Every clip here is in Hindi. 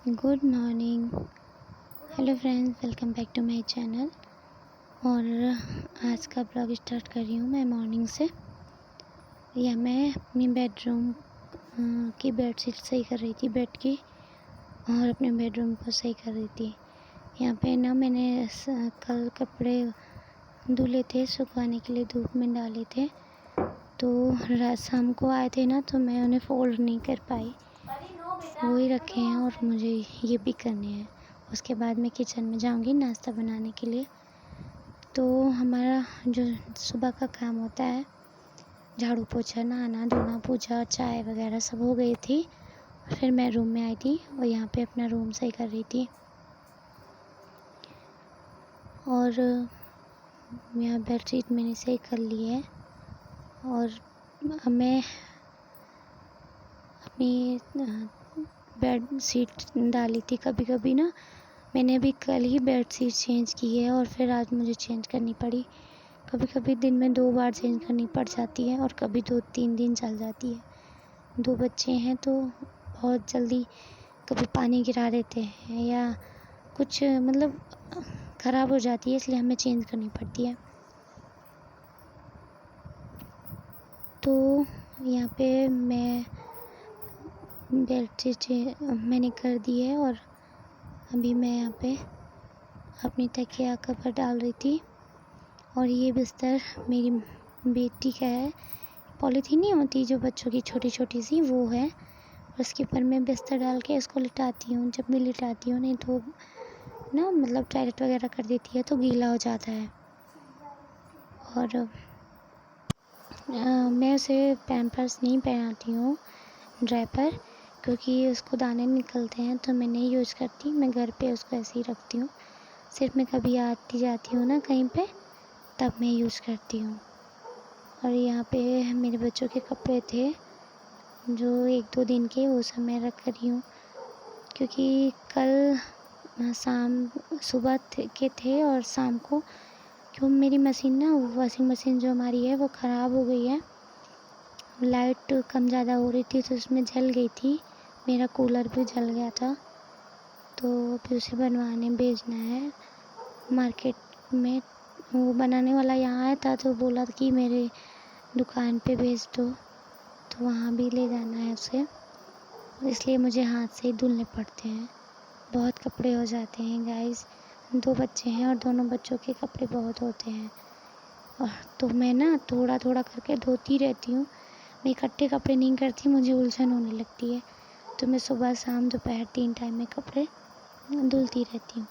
Good morning. Hello friends, welcome back to my channel. और आज का ब्लॉग स्टार्ट कर रही हूँ मैं मॉर्निंग से। या मैं अपनी बेडरूम की बेडशीट सही कर रही थी, बेड की, और अपने बेडरूम को सही कर रही थी। यहाँ पे ना मैंने कल कपड़े धुले थे, सुखाने के लिए धूप में डाले थे, तो रात शाम को आए थे ना, तो मैं उन्हें फोल्ड नहीं कर पाई, वही रखे हैं और मुझे ये भी करने हैं। उसके बाद मैं किचन में जाऊंगी नाश्ता बनाने के लिए। तो हमारा जो सुबह का काम होता है, झाड़ू पोछा, नहाना धोना, पूजा, चाय वगैरह सब हो गई थी। फिर मैं रूम में आई थी और यहाँ पे अपना रूम सही कर रही थी। और यहाँ बेडशीट मैंने सही कर ली है। और अब मैं अपनी बेड शीट डाली थी। कभी कभी ना मैंने अभी कल ही बेड शीट चेंज की है और फिर आज मुझे चेंज करनी पड़ी। कभी कभी दिन में 2 बार चेंज करनी पड़ जाती है और कभी 2-3 दिन चल जाती है। 2 बच्चे हैं तो बहुत जल्दी कभी पानी गिरा देते हैं या कुछ मतलब ख़राब हो जाती है, इसलिए हमें चेंज करनी पड़ती है। तो यहाँ पे मैं बेडशीट मैंने कर दी है और अभी मैं यहाँ पे अपनी तकिया कवर डाल रही थी। और ये बिस्तर मेरी बेटी का है। पॉलीथीन नहीं होती जो बच्चों की छोटी छोटी सी, वो है। उसके ऊपर मैं बिस्तर डाल के इसको लिटाती हूँ। जब भी लिटाती हूँ, नहीं तो ना मतलब टॉयलेट वगैरह कर देती है तो गीला हो जाता है। और मैं उसे पैम्पर्स नहीं पहनाती हूँ, डायपर, क्योंकि उसको दाने निकलते हैं तो मैं नहीं यूज़ करती। मैं घर पे उसको ऐसे ही रखती हूँ। सिर्फ मैं कभी आती जाती हूँ ना कहीं पे, तब मैं यूज़ करती हूँ। और यहाँ पे मेरे बच्चों के कपड़े थे जो 1-2 दिन के, वो सब मैं रख रही हूँ, क्योंकि कल सुबह के थे और शाम को, क्यों मेरी मशीन ना, वॉशिंग मशीन जो हमारी है वो ख़राब हो गई है। लाइट कम ज़्यादा हो रही थी तो उसमें जल गई थी। मेरा कूलर भी जल गया था, तो फिर उसे बनवाने भेजना है मार्केट में। वो बनाने वाला यहाँ आया था तो बोला कि मेरे दुकान पे भेज दो, तो वहाँ भी ले जाना है उसे, इसलिए मुझे हाथ से ही धुलने पड़ते हैं। बहुत कपड़े हो जाते हैं गाइस। 2 बच्चे हैं और दोनों बच्चों के कपड़े बहुत होते हैं। और तो मैं ना थोड़ा थोड़ा करके धोती रहती हूँ। मैं इकट्ठे कपड़े नहीं करती, मुझे उलझन होने लगती है। तो मैं सुबह शाम दोपहर 3 टाइम में कपड़े धुलती रहती हूँ।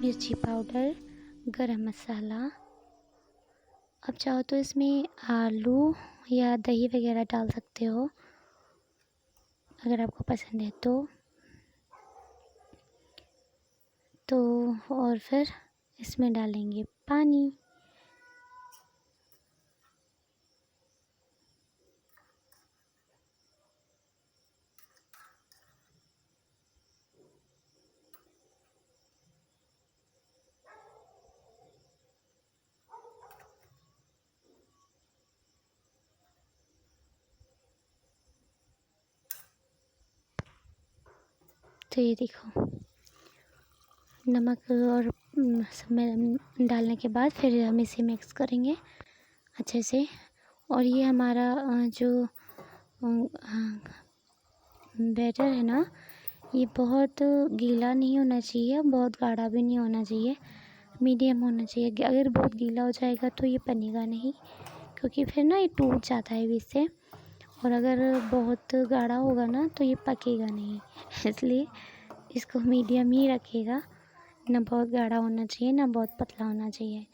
मिर्ची पाउडर, गरम मसाला। अब चाहो तो इसमें आलू या दही वगैरह डाल सकते हो अगर आपको पसंद है तो और फिर इसमें डालेंगे पानी। तो ये देखो, नमक और सब में डालने के बाद फिर हम इसे मिक्स करेंगे अच्छे से। और ये हमारा जो बैटर है ना, ये बहुत गीला नहीं होना चाहिए, बहुत गाढ़ा भी नहीं होना चाहिए, मीडियम होना चाहिए। अगर बहुत गीला हो जाएगा तो ये बनेगा नहीं, क्योंकि फिर ना ये टूट जाता है बीच से। और अगर बहुत गाढ़ा होगा ना तो ये पकेगा नहीं इसलिए इसको मीडियम ही रखिएगा, ना बहुत गाढ़ा होना चाहिए ना बहुत पतला होना चाहिए।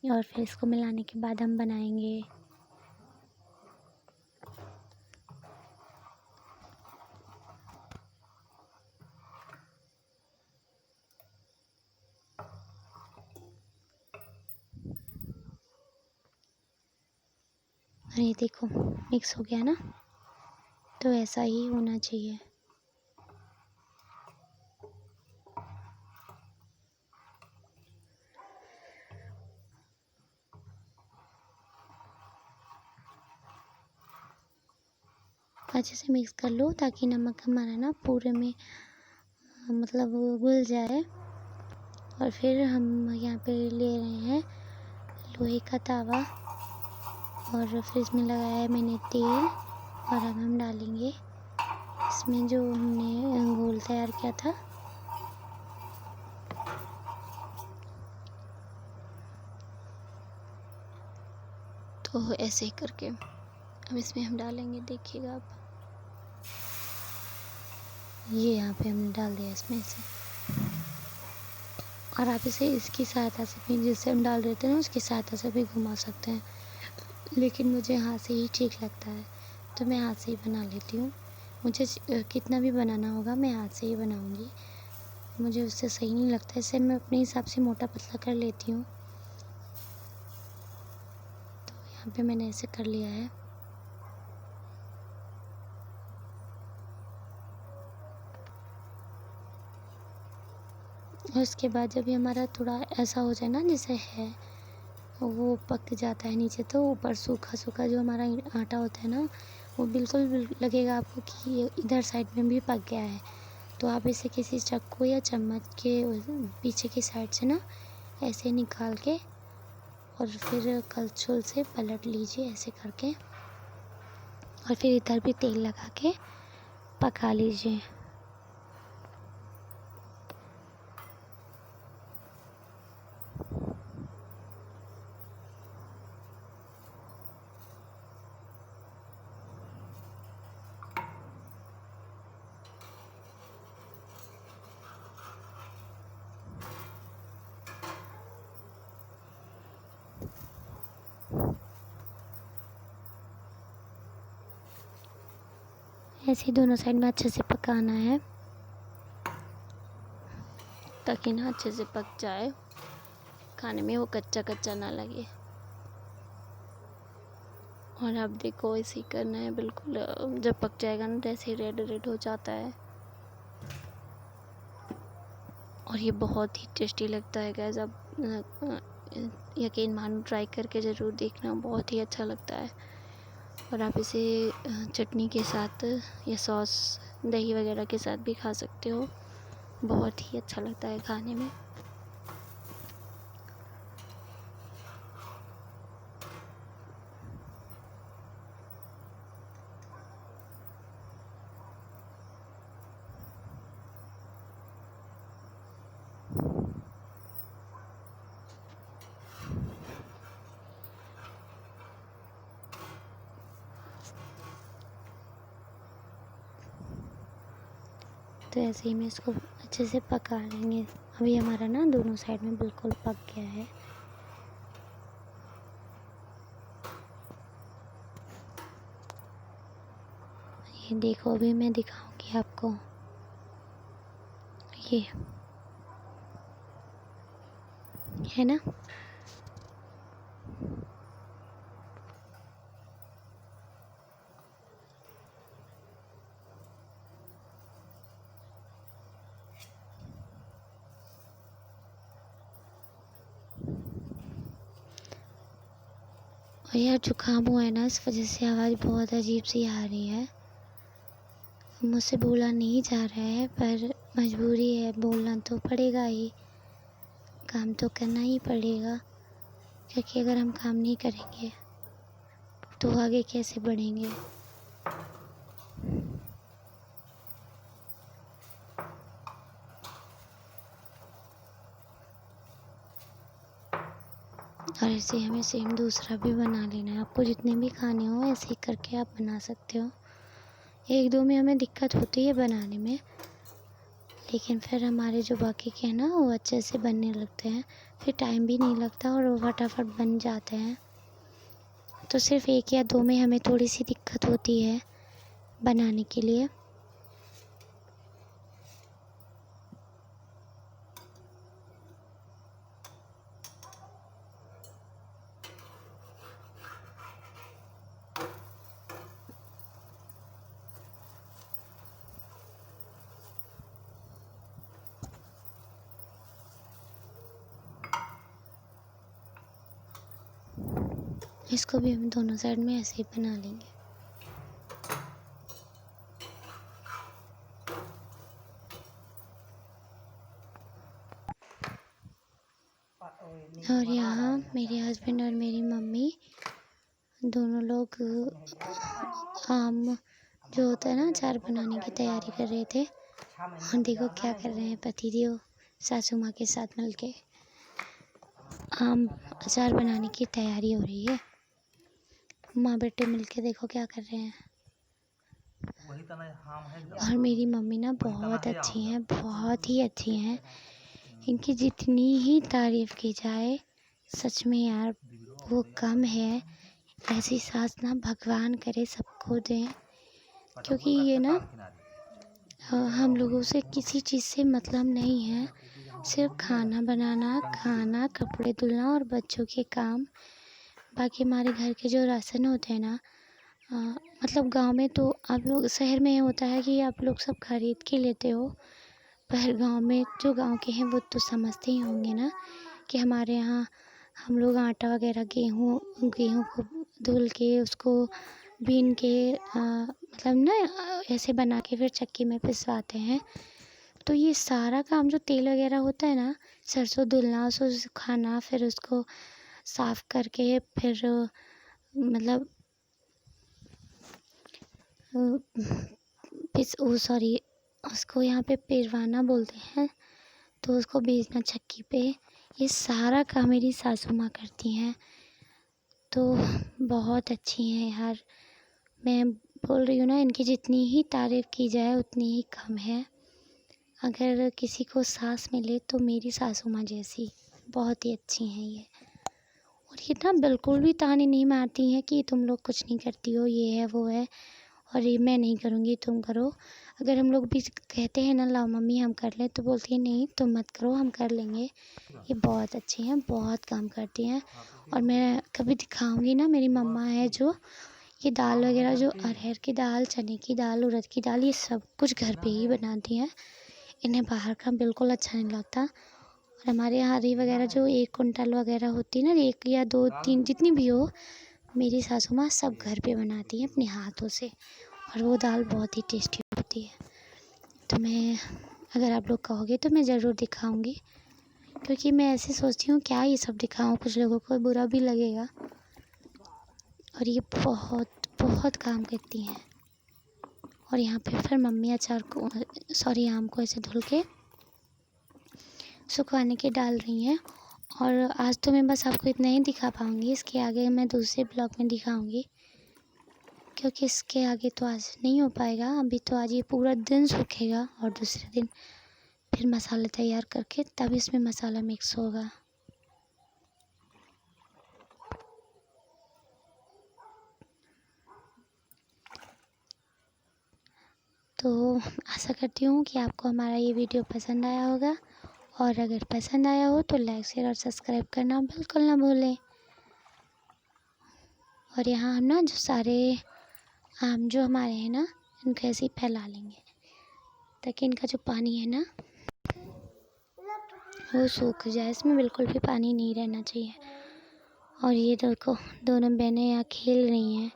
और फिर इसको मिलाने के बाद हम बनाएंगे और ये देखो मिक्स हो गया ना, तो ऐसा ही होना चाहिए। अच्छे से मिक्स कर लो ताकि नमक हमारा ना पूरे में मतलब घुल जाए। और फिर हम यहाँ पे ले रहे हैं लोहे का तवा और फिर इसमें लगाया है मैंने तेल। और अब हम डालेंगे इसमें जो हमने घोल तैयार किया था। तो ऐसे ही करके अब इसमें हम डालेंगे, देखिएगा आप, ये यहाँ पे हमने डाल दिया इसमें से। और आप इसे इसकी सहायता से भी, जिससे हम डाल देते हैं ना उसकी सहायता से भी घुमा सकते हैं, लेकिन मुझे हाथ से ही ठीक लगता है तो मैं हाथ से ही बना लेती हूँ। मुझे कितना भी बनाना होगा मैं हाथ से ही बनाऊँगी, मुझे उससे सही नहीं लगता, इससे मैं अपने हिसाब से मोटा पतला कर लेती हूँ। तो यहाँ पे मैंने ऐसे कर लिया है। और उसके बाद जब ये हमारा थोड़ा ऐसा हो जाए ना, जैसे है वो पक जाता है नीचे, तो ऊपर सूखा सूखा जो हमारा आटा होता है ना, वो बिल्कुल लगेगा आपको कि ये इधर साइड में भी पक गया है। तो आप इसे किसी चाकू या चम्मच के पीछे की साइड से ना ऐसे निकाल के और फिर कलछुल से पलट लीजिए ऐसे करके, और फिर इधर भी तेल लगा के पका लीजिए। ऐसे ही दोनों साइड में अच्छे से पकाना है ताकि ना अच्छे से पक जाए, खाने में वो कच्चा कच्चा ना लगे। और आप देखो ऐसे ही करना है बिल्कुल, जब पक जाएगा ना तो ऐसे ही रेड रेड हो जाता है। और ये बहुत ही टेस्टी लगता है गाइस, आप यकीन मानो ट्राई करके ज़रूर देखना, बहुत ही अच्छा लगता है। और आप इसे चटनी के साथ या सॉस दही वगैरह के साथ भी खा सकते हो, बहुत ही अच्छा लगता है खाने में। तो ऐसे ही मैं इसको अच्छे से पका लेंगे। अभी हमारा ना दोनों साइड में बिल्कुल पक गया है। ये देखो, अभी मैं दिखाऊंगी आपको। ये है ना। और यार जुकाम हुआ है ना, इस वजह से आवाज़ बहुत अजीब सी आ रही है। मुझसे बोला नहीं जा रहा है पर मजबूरी है, बोलना तो पड़ेगा ही, काम तो करना ही पड़ेगा। क्योंकि अगर हम काम नहीं करेंगे तो आगे कैसे बढ़ेंगे। और ऐसे हमें सेम दूसरा भी बना लेना है। आपको जितने भी खाने हो ऐसे ही करके आप बना सकते हो। एक दो में हमें दिक्कत होती है बनाने में, लेकिन फिर हमारे जो बाकी के हैं ना वो अच्छे से बनने लगते हैं। फिर टाइम भी नहीं लगता और वो फटाफट बन जाते हैं। तो सिर्फ एक या दो में हमें थोड़ी सी दिक्कत होती है बनाने के लिए। इसको भी हम दोनों साइड में ऐसे ही बना लेंगे। और यहाँ मेरे हस्बैंड और मेरी मम्मी दोनों लोग आम जो होता है ना अचार बनाने की तैयारी कर रहे थे। और देखो क्या कर रहे हैं पतिदेव सासू माँ के साथ मिलके। आम अचार बनाने की तैयारी हो रही है। माँ बेटे मिलके देखो क्या कर रहे हैं। और मेरी मम्मी ना बहुत अच्छी हैं, बहुत ही अच्छी हैं। इनकी जितनी ही तारीफ़ की जाए सच में यार वो कम है। ऐसी सास ना भगवान करे सबको दें। क्योंकि ये ना हम लोगों से किसी चीज़ से मतलब नहीं है। सिर्फ खाना बनाना, खाना, कपड़े धुलना और बच्चों के काम। बाकी हमारे घर के जो राशन होते हैं ना, मतलब गांव में तो आप लोग, शहर में ये होता है कि आप लोग सब खरीद के लेते हो। पर गांव में जो गांव के हैं वो तो समझते ही होंगे ना कि हमारे यहाँ हम लोग आटा वगैरह गेहूँ को धुल के उसको बीन के मतलब ना ऐसे बना के फिर चक्की में पिसवाते हैं। तो ये सारा काम जो तेल वगैरह होता है ना, सरसों धुलना, उसको सुखाना, फिर उसको साफ़ करके फिर मतलब उसको यहाँ पे पिरवाना बोलते हैं, तो उसको बेचना चक्की पे। ये सारा काम मेरी सासू माँ करती हैं। तो बहुत अच्छी हैं यार। मैं बोल रही हूँ ना, इनकी जितनी ही तारीफ़ की जाए उतनी ही कम है। अगर किसी को सास मिले तो मेरी सासू माँ जैसी। बहुत ही अच्छी हैं ये। और ये ना बिल्कुल भी ताने नहीं मारती हैं कि तुम लोग कुछ नहीं करती हो, ये है वो है, और ये मैं नहीं करूँगी तुम करो। अगर हम लोग भी कहते हैं ना लाओ मम्मी हम कर लें, तो बोलती है नहीं तुम मत करो, हम कर लेंगे। ये बहुत अच्छी हैं, बहुत काम करती हैं। और मैं कभी दिखाऊंगी ना, मेरी मम्मा है जो ये दाल वगैरह, जो अरहर की दाल, चने की दाल, उड़द की दाल, ये सब कुछ घर पे ही बनाती हैं। इन्हें बाहर का बिल्कुल अच्छा नहीं लगता। और हमारे यहाँ हरी वगैरह जो 1 कुंटल वगैरह होती है ना, 1 या 2 3 जितनी भी हो, मेरी सासू माँ सब घर पे बनाती हैं अपने हाथों से। और वो दाल बहुत ही टेस्टी होती है। तो मैं, अगर आप लोग कहोगे तो मैं ज़रूर दिखाऊंगी। क्योंकि मैं ऐसे सोचती हूँ क्या ये सब दिखाऊं, कुछ लोगों को बुरा भी लगेगा। और ये बहुत बहुत काम करती हैं। और यहाँ पे फिर मम्मी अचार को, सॉरी, आम को ऐसे धुल के सुखाने के डाल रही हैं। और आज तो मैं बस आपको इतना ही दिखा पाऊँगी, इसके आगे मैं दूसरे ब्लॉग में दिखाऊँगी। क्योंकि इसके आगे तो आज नहीं हो पाएगा। अभी तो आज ये पूरा दिन सूखेगा और दूसरे दिन फिर मसाला तैयार करके तब इसमें मसाला मिक्स होगा। तो आशा करती हूँ कि आपको हमारा ये वीडियो पसंद आया होगा, और अगर पसंद आया हो तो लाइक शेयर और सब्सक्राइब करना बिल्कुल ना भूलें। और यहाँ हम ना जो सारे आम जो हमारे हैं ना, इनको ऐसे ही फैला लेंगे ताकि इनका जो पानी है ना वो सूख जाए। इसमें बिल्कुल भी पानी नहीं रहना चाहिए। और ये देखो दोनों बहनें यहाँ खेल रही हैं,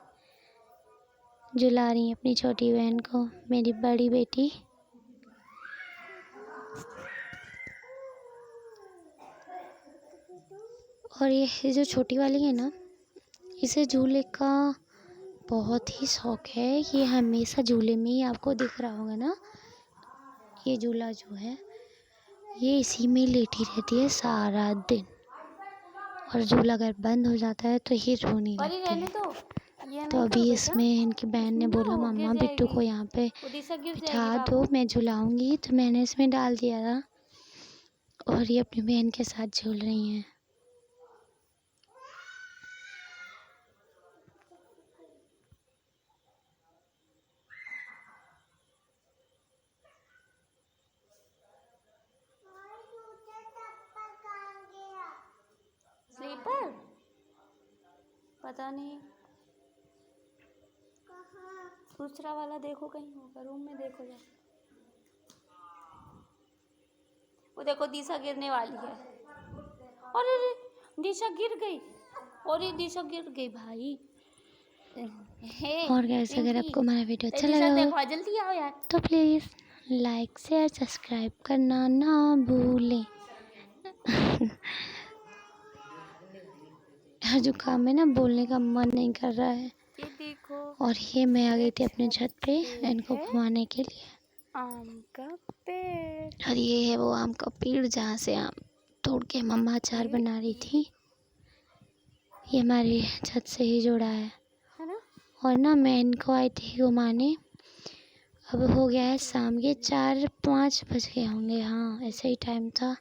झुला रही हैं अपनी छोटी बहन को, मेरी बड़ी बेटी। और ये जो छोटी वाली है ना, इसे झूले का बहुत ही शौक है। ये हमेशा झूले में ही आपको दिख रहा होगा ना, ये झूला जो है ये इसी में लेटी रहती है सारा दिन। और झूला अगर बंद हो जाता है तो ये रोने लगती है। तो अभी इसमें इनकी बहन ने बोला मम्मा बिट्टू को यहाँ पे बिठा दो, मैं झुलाऊंगी, तो मैंने इसमें डाल दिया था और ये अपनी बहन के साथ झूल रही हैं। स्लीपर पता नहीं, दूसरा वाला देखो कहीं होगा, रूम में देखो जा। वो देखो दिशा गिरने वाली है। और दिशा गिर गई, और ये दिशा गिर गई भाई। और गाइस अगर आपको हमारा वीडियो अच्छा लगा हो जल्दी आओ यार, तो प्लीज़ लाइक शेयर सब्सक्राइब करना ना भूलें। हर जो काम है ना, बोलने का मन नहीं कर रहा है। ये देखो, और ये मैं आ गई थी अपने छत पे इनको घुमाने के लिए। आम का पेड़, और ये है वो आम का पेड़ जहाँ से आम तोड़ के मम्मा अचार बना रही थी। ये हमारी छत से ही जुड़ा है ना। और ना मैं इनको आई थी घुमाने। अब हो गया है शाम के 4-5 बज गए होंगे, हाँ ऐसे ही टाइम था,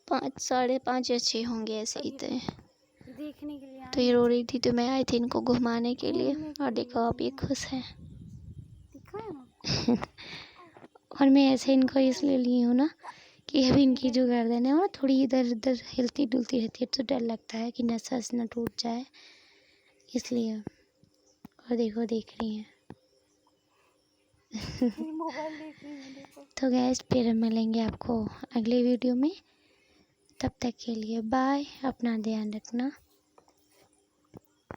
5 साढ़े 5 या 6 होंगे ऐसे ही थे। देखने के लिए तो ये रो रही थी तो मैं आई थी इनको घुमाने के लिए। और देखो अब ये खुश है। और मैं ऐसे इनको इसलिए ली हूँ ना कि अभी इनकी जो गर्दन है वो थोड़ी इधर उधर हिलती डुलती रहती है, तो डर लगता है कि नस वस न टूट जाए, इसलिए। और देखो देख रही हैं। मोबाइल देख रही है देखो। तो गैस फिर मिलेंगे आपको अगले वीडियो में, तब तक के लिए बाय, अपना ध्यान रखना।